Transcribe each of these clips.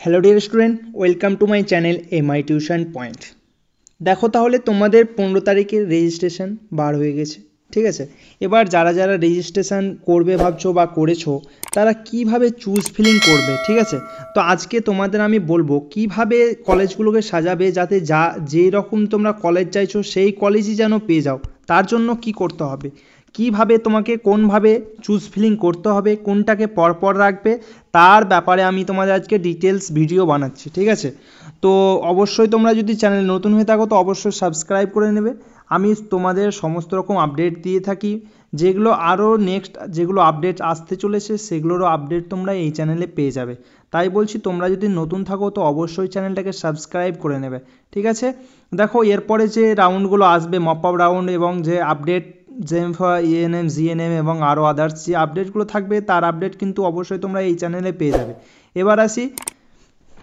Hello dear student, welcome to my channel MI tuition point. দেখো তাহলে তোমাদের 15 তারিখের রেজিস্ট্রেশন বার হয়ে গেছে, ঠিক আছে। এবার যারা যারা রেজিস্ট্রেশন করবে ভাবছো বা করেছো তারা কিভাবে চুজ ফিলিং করবে, ঠিক আছে। তো আজকে তোমাদের আমি বলবো কিভাবে কলেজগুলোকে সাজাবে যাতে যেই রকম তোমরা কলেজ চাইছো সেই কলেজই যেন পেয়ে যাও। তার জন্য কি করতে হবে, কিভাবে তোমাকে কোনভাবে চুজ ফিলিং করতে হবে, কোনটাকে পরপর রাখবে, তার ব্যাপারে আমি তোমাদের আজকে ডিটেলস ভিডিও বানাচ্ছি, ঠিক আছে। তো অবশ্যই তোমরা যদি চ্যানেল নতুন হয়ে থাকো তো অবশ্যই সাবস্ক্রাইব করে নেবে। আমি তোমাদের সমস্ত রকম আপডেট দিয়ে থাকি, যেগুলো আরও নেক্সট যেগুলো আপডেট আসতে চলেছে সেগুলোরও আপডেট তোমরা এই চ্যানেলে পেয়ে যাবে। তাই বলছি তোমরা যদি নতুন থাকো তো অবশ্যই চ্যানেলটাকে সাবস্ক্রাইব করে নেবে, ঠিক আছে। দেখো এরপরে যে রাউন্ডগুলো আসবে মপ আপ রাউন্ড এবং যে আপডেট জেমফা ইএনএম জিএনএম এবং আরও আদার্স যে আপডেটগুলো থাকবে তার আপডেট কিন্তু অবশ্যই তোমরা এই চ্যানেলে পেয়ে যাবে। এবার আসি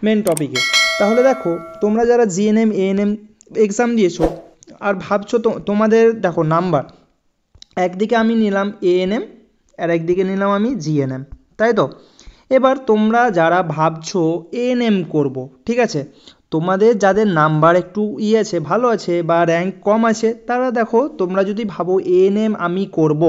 মেন টপিকে। তাহলে দেখো তোমরা যারা জিএনএম এএনএম এক্সাম দিয়েছো আর ভাবছো তো তোমাদের দেখো নাম্বার একদিকে আমি নিলাম এএনএম আর একদিকে নিলাম আমি জিএনএম, তাই তো। এবার তোমরা যারা ভাবছো এএনএম করব, ঠিক আছে, তোমাদের যাদের নাম্বার একটু আছে ভালো আছে বা র্যাঙ্ক কম আছে তারা দেখো তোমরা যদি ভাবো এএনএম আমি করব,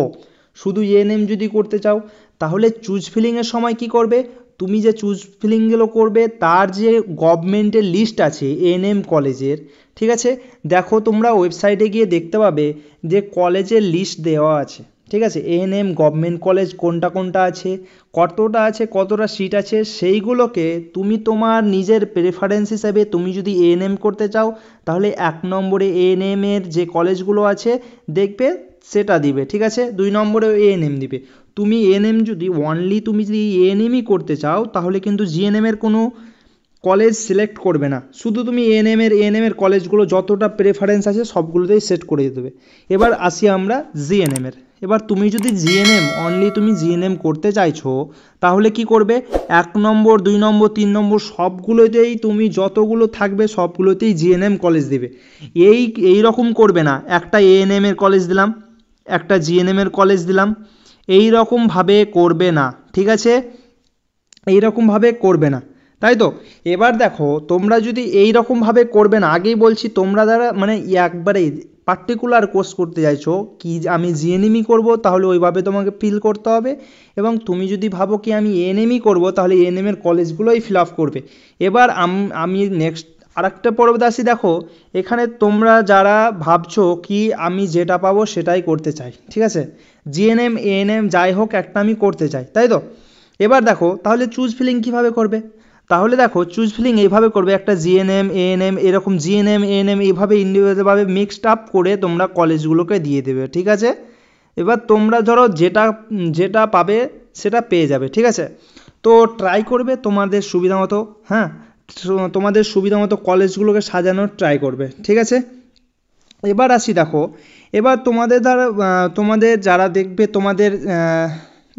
শুধু এএনএম যদি করতে চাও তাহলে চুজ ফিলিংয়ের সময় কি করবে, তুমি যে চুজ ফিলিংগুলো করবে তার যে গভর্নমেন্টের লিস্ট আছে এএনএম কলেজের, ঠিক আছে। দেখো তোমরা ওয়েবসাইটে গিয়ে দেখতে পাবে যে কলেজের লিস্ট দেওয়া আছে, ঠিক আছে। এএনএম গভর্নমেন্ট কলেজ কোনটা কোনটা আছে, কতটা আছে, কতটা সিট আছে, সেইগুলোকে তুমি তোমার নিজের প্রেফারেন্স হিসাবে তুমি যদি এএনএম করতে চাও তাহলে 1 নম্বরে এএনএম এর যে কলেজগুলো আছে দেখবে সেটা দিবে, ঠিক আছে। 2 নম্বরে এএনএম দিবে। তুমি এএনএম যদি তুমি যদি এএনএমই করতে চাও তাহলে কিন্তু জিএনএম এর কোনো কলেজ সিলেক্ট করবে না, শুধু তুমি এএনএম এর কলেজগুলো যতটা প্রেফারেন্স আছে সবগুলোতেই সেট করে দেবে। এবার আসি আমরা জিএনএম এর। এবার তুমি যদি তুমি জিএনএম করতে চাইছো তাহলে কি করবে, 1 নম্বর 2 নম্বর 3 নম্বর সবগুলোতেই তুমি যতগুলো থাকবে সবগুলোতেই জিএনএম কলেজ দেবে। এই রকম করবে না, একটা এএনএম এর কলেজ দিলাম একটা জিএনএম এর কলেজ দিলাম, এই রকমভাবে করবে না, ঠিক আছে। এই রকমভাবে করবে না, তাই তো। এবার দেখো তোমরা যদি এই রকমভাবে করবে না, আগেই বলছি তোমরা যারা মানে একবারে পার্টিকুলার কোর্স করতে চাইছো কি আমি জিএনএমই করব তাহলে ওইভাবে তোমাকে ফিল করতে হবে, এবং তুমি যদি ভাবো কি আমি এএনএমই করব তাহলে এএনএম এর কলেজগুলোই ফিল আপ করবে। এবার আমি নেক্সট আরেকটা পর্বতে আসি। দেখো এখানে তোমরা যারা ভাবছো কি আমি যেটা পাবো সেটাই করতে চাই, ঠিক আছে, জিএনএম এএনএম যাই হোক একটা আমি করতে চাই, তাই তো। এবার দেখো তাহলে চুজ ফিলিং কিভাবে করবে, তাহলে দেখো চুজ ফিলিং এইভাবে করবে, একটা জিএনএম এএনএম এরকম জিএনএম এএনএম এইভাবে ইন্ডিভিজুয়ালভাবে মিক্সড আপ করে তোমরা কলেজগুলোকে দিয়ে দেবে, ঠিক আছে। এবার তোমরা ধরো যেটা যেটা পাবে সেটা পেয়ে যাবে, ঠিক আছে। তো ট্রাই করবে তোমাদের সুবিধা মতো, হ্যাঁ, তোমাদের সুবিধা মতো কলেজগুলোকে সাজানোর ট্রাই করবে, ঠিক আছে। এবার আসি দেখো, এবার তোমাদের যারা দেখবে তোমাদের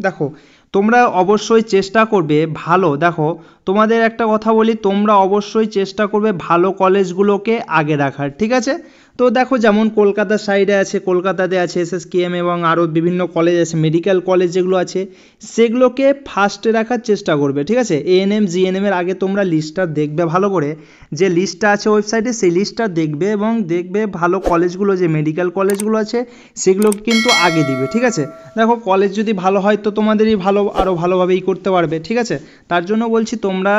দেখো তোমরা অবশ্যই চেষ্টা করবে ভালো, দেখো তোমাদের একটা কথা বলি, তোমরা অবশ্যই চেষ্টা করবে ভালো কলেজগুলোকে আগে রাখার, ঠিক আছে। তো দেখো যেমন কলকাতার সাইডে আছে, কলকাতাতে আছে এসএসকেএম এবং আরও বিভিন্ন কলেজ আছে, মেডিকেল কলেজ যেগুলো আছে সেগুলোকে ফার্স্টে রাখার চেষ্টা করবে, ঠিক আছে। এএনএম জিএনএম এর আগে তোমরা লিস্টটা দেখবে ভালো করে, যে লিস্টটা আছে ওয়েবসাইটে সেই লিস্টটা দেখবে এবং দেখবে ভালো কলেজগুলো যে মেডিকেল কলেজগুলো আছে সেগুলোকে কিন্তু আগে দিবে, ঠিক আছে। দেখো কলেজ যদি ভালো হয় তো তোমাদেরই ভালো, আরও ভালোভাবেই করতে পারবে, ঠিক আছে। তার জন্য বলছি তোমরা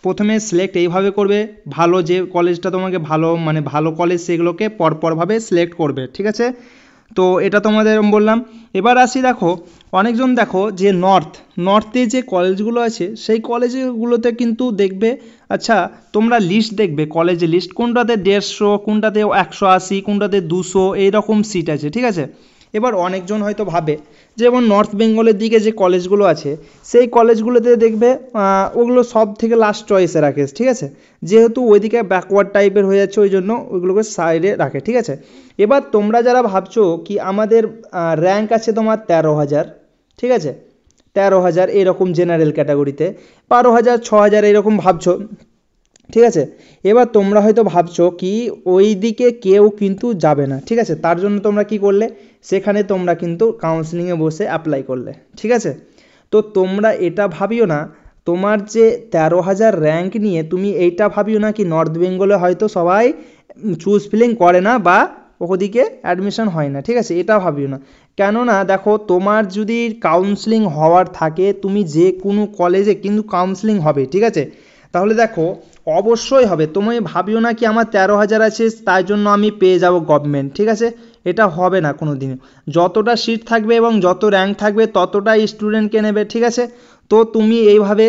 প্রথমে সিলেক্ট এইভাবে করবে, ভালো যে কলেজটা তোমাকে ভালো মানে ভালো কলেজ সেগুলোকে পরপরভাবে সিলেক্ট করবে, ঠিক আছে। তো এটা তোমাদের বললাম। এবার আসি দেখো অনেকজন দেখো যে নর্থে যে কলেজগুলো আছে সেই কলেজগুলোতে কিন্তু দেখবে, আচ্ছা তোমরা লিস্ট দেখবে কলেজের লিস্ট কোনটাতে 150, কোনটাতে 180, কোনটাতে 200 এইরকম সিট আছে, ঠিক আছে। এবার অনেকজন হয়তো ভাবে যেমন নর্থ বেঙ্গলের দিকে যে কলেজগুলো আছে সেই কলেজগুলোতে দেখবে ওগুলো সব থেকে লাস্ট চয়েসে রাখে, ঠিক আছে, যেহেতু ওইদিকে ব্যাকওয়ার্ড টাইপের হয়ে যাচ্ছে ওই জন্য ওইগুলোকে সাইডে রাখে, ঠিক আছে। এবার তোমরা যারা ভাবছো কি আমাদের র্যাঙ্ক আছে তোমার 13,000, ঠিক আছে, 13,000 এরকম জেনারেল ক্যাটাগরিতে, 12,000 6,000 এরকম ভাবছো, ঠিক আছে। এবার তোমরা হয়তো ভাবছো কি ওই দিকে কেউ কিন্তু যাবে না, ঠিক আছে, তার জন্য তোমরা কি করলে সেখানে তোমরা কিন্তু কাউন্সেলিংয়ে বসে অ্যাপ্লাই করলে, ঠিক আছে। তো তোমরা এটা ভাবিও না তোমার যে 13,000 র্যাঙ্ক নিয়ে তুমি এইটা ভাবিও না কি নর্থ বেঙ্গলে হয়তো সবাই চুজ ফিলিং করে না বা ওদিকে অ্যাডমিশন হয় না, ঠিক আছে, এটা ভাবিও না। কেননা দেখো তোমার যদি কাউন্সেলিং হওয়ার থাকে তুমি যে কোনো কলেজে কিন্তু কাউন্সেলিং হবে, ঠিক আছে। তাহলে দেখো অবশ্যই হবে, তুমি ভাবিও না কি আমার 13,000 আছে তাই জন্য আমি পেয়ে যাব গভর্নমেন্ট, ঠিক আছে, এটা হবে না কোনো দিনও। যতটা সিট থাকবে এবং যত র্যাঙ্ক থাকবে ততটাই স্টুডেন্টকে নেবে, ঠিক আছে। তো তুমি এইভাবে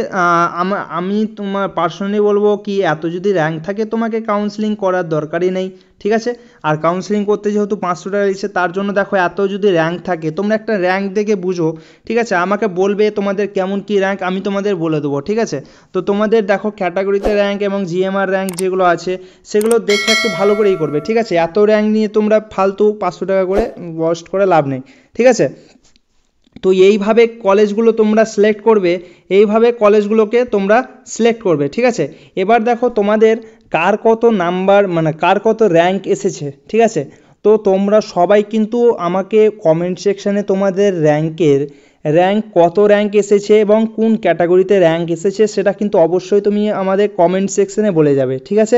আমি তোমার পার্সোনালি বলবো কি এত যদি র্যাঙ্ক থাকে তোমাকে কাউন্সেলিং করার দরকারই নেই, ঠিক আছে। আর কাউন্সেলিং করতে যেহেতু 500 টাকা দিচ্ছে তার জন্য দেখো এত যদি র্যাঙ্ক থাকে তোমরা একটা র্যাঙ্ক দেখে বুঝো, ঠিক আছে, আমাকে বলবে তোমাদের কেমন কি র্যাঙ্ক, আমি তোমাদের বলে দেবো, ঠিক আছে। তো তোমাদের দেখো ক্যাটাগরিতে র্যাঙ্ক এবং জিএমআর র্যাঙ্ক যেগুলো আছে সেগুলো দেখে একটু ভালো করেই করবে, ঠিক আছে। এত র্যাঙ্ক নিয়ে তোমরা ফালতু 500 টাকা করে ওয়েস্ট করে লাভ নেই, ঠিক আছে। তো এইভাবে কলেজগুলো তোমরা সিলেক্ট করবে, এইভাবে কলেজগুলোকে তোমরা সিলেক্ট করবে, ঠিক আছে। এবার দেখো তোমাদের কার কত নাম্বার মানে কার কত র্যাঙ্ক এসেছে, ঠিক আছে। তো তোমরা সবাই কিন্তু আমাকে কমেন্ট সেকশানে তোমাদের র্যাঙ্ক কত র্যাঙ্ক এসেছে এবং কোন ক্যাটাগরিতে র্যাঙ্ক এসেছে সেটা কিন্তু অবশ্যই তুমি আমাদের কমেন্ট সেকশানে বলে যাবে, ঠিক আছে।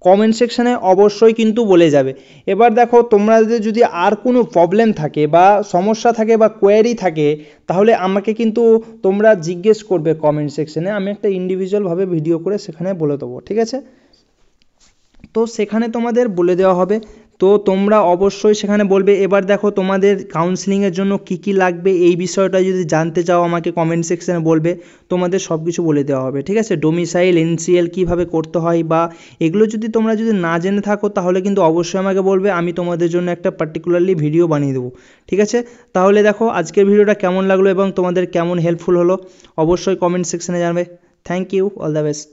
কমেন্ট সেকশানে অবশ্যই কিন্তু বলে যাবে। এবার দেখো তোমরা যদি আর কোনো প্রবলেম থাকে বা সমস্যা থাকে বা কোয়েরি থাকে তাহলে আমাকে কিন্তু তোমরা জিজ্ঞেস করবে কমেন্ট সেকশানে, আমি একটা ইন্ডিভিজুয়ালভাবে ভিডিও করে সেখানে বলে দেবো, ঠিক আছে। তো সেখানে তোমাদের বলে দেওয়া হবে, তো তোমরা অবশ্যই সেখানে বলবে। এবার দেখো তোমাদের কাউন্সেলিংয়ের জন্য কি কি লাগবে এই বিষয়টা যদি জানতে চাও আমাকে কমেন্ট সেকশানে বলবে, তোমাদের সব কিছু বলে দেওয়া হবে, ঠিক আছে। ডোমিসাইল এনসিএল কীভাবে করতে হয় বা এগুলো যদি তোমরা যদি না জেনে থাকো তাহলে কিন্তু অবশ্যই আমাকে বলবে, আমি তোমাদের জন্য একটা পার্টিকুলারলি ভিডিও বানিয়ে দেবো, ঠিক আছে। তাহলে দেখো আজকের ভিডিওটা কেমন লাগলো এবং তোমাদের কেমন হেল্পফুল হলো অবশ্যই কমেন্ট সেকশানে জানাবে। Thank you, all the best.